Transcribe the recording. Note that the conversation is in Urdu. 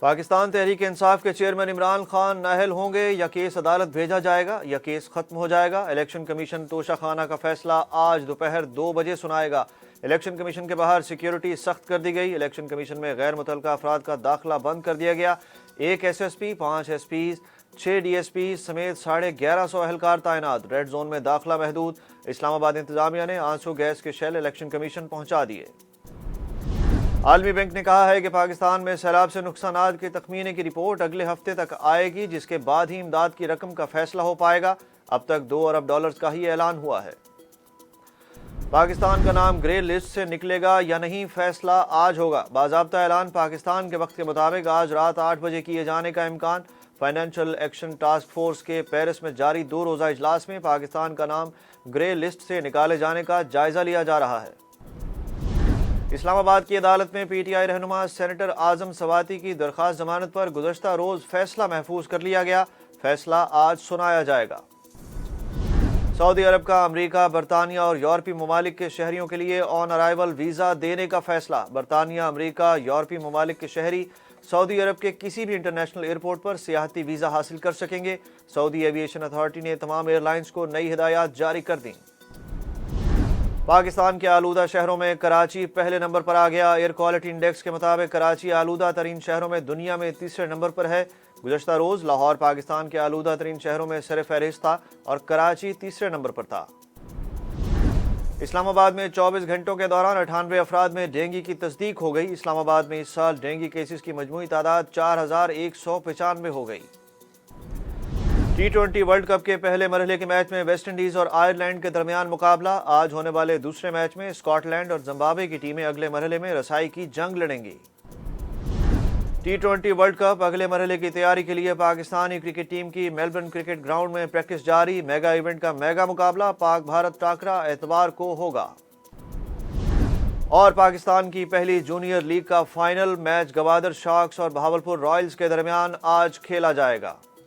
پاکستان تحریک انصاف کے چیئرمین عمران خان نااہل ہوں گے یا کیس عدالت بھیجا جائے گا یا کیس ختم ہو جائے گا؟ الیکشن کمیشن توشہ خانہ کا فیصلہ آج دوپہر 2 بجے سنائے گا۔ الیکشن کمیشن کے باہر سیکیورٹی سخت کر دی گئی۔ الیکشن کمیشن میں غیر متعلقہ افراد کا داخلہ بند کر دیا گیا۔ 1 S S P, 5 S Ps, 6 D S P سمیت 1150 اہلکار تعینات۔ ریڈ زون میں داخلہ محدود۔ اسلام آباد انتظامیہ نے آنسو گیس کے شیل الیکشن کمیشن پہنچا دیے۔ عالمی بینک نے کہا ہے کہ پاکستان میں سیلاب سے نقصانات کے تخمینے کی رپورٹ اگلے ہفتے تک آئے گی، جس کے بعد ہی امداد کی رقم کا فیصلہ ہو پائے گا۔ اب تک $2 ارب کا ہی اعلان ہوا ہے۔ پاکستان کا نام گرے لسٹ سے نکلے گا یا نہیں، فیصلہ آج ہوگا۔ باضابطہ اعلان پاکستان کے وقت کے مطابق آج رات 8 بجے کیے جانے کا امکان۔ فائنینشل ایکشن ٹاسک فورس کے پیرس میں جاری 2 روزہ اجلاس میں پاکستان کا نام گرے لسٹ سے نکالے جانے کا جائزہ لیا جا رہا ہے۔ اسلام آباد کی عدالت میں پی ٹی آئی رہنما سینیٹر اعظم سواتی کی درخواست ضمانت پر گزشتہ روز فیصلہ محفوظ کر لیا گیا۔ فیصلہ آج سنایا جائے گا۔ سعودی عرب کا امریکہ، برطانیہ اور یورپی ممالک کے شہریوں کے لیے آن ارائیول ویزا دینے کا فیصلہ۔ برطانیہ، امریکہ، یورپی ممالک کے شہری سعودی عرب کے کسی بھی انٹرنیشنل ایئرپورٹ پر سیاحتی ویزا حاصل کر سکیں گے۔ سعودی ایویشن اتھارٹی نے تمام ایئر لائنز کو نئی ہدایات جاری کر دیں۔ پاکستان کے آلودہ شہروں میں کراچی پہلے نمبر پر آ گیا۔ ایئر کوالٹی انڈیکس کے مطابق کراچی آلودہ ترین شہروں میں دنیا میں تیسرے نمبر پر ہے۔ گزشتہ روز لاہور پاکستان کے آلودہ ترین شہروں میں سر فہرست تھا اور کراچی تیسرے نمبر پر تھا۔ اسلام آباد میں 24 گھنٹوں کے دوران 98 افراد میں ڈینگی کی تصدیق ہو گئی۔ اسلام آباد میں اس سال ڈینگی کیسز کی مجموعی تعداد 4195 ہو گئی۔ T20 ورلڈ کپ کے پہلے مرحلے کے میچ میں ویسٹ انڈیز اور آئرلینڈ کے درمیان مقابلہ۔ آج ہونے والے دوسرے میچ میں اسکاٹ لینڈ اور زمبابوے کی ٹیمیں اگلے مرحلے میں رسائی کی جنگ لڑیں گی۔ T20 ورلڈ کپ اگلے مرحلے کی تیاری کے لیے پاکستانی کرکٹ ٹیم کی میلبرن کرکٹ گراؤنڈ میں پریکٹس جاری۔ میگا ایونٹ کا میگا مقابلہ پاک بھارت ٹاکرا اتوار کو ہوگا۔ اور پاکستان کی پہلی جونیئر لیگ کا فائنل میچ گوادر شارکس اور بہاولپور رائلز کے درمیان آج کھیلا جائے گا۔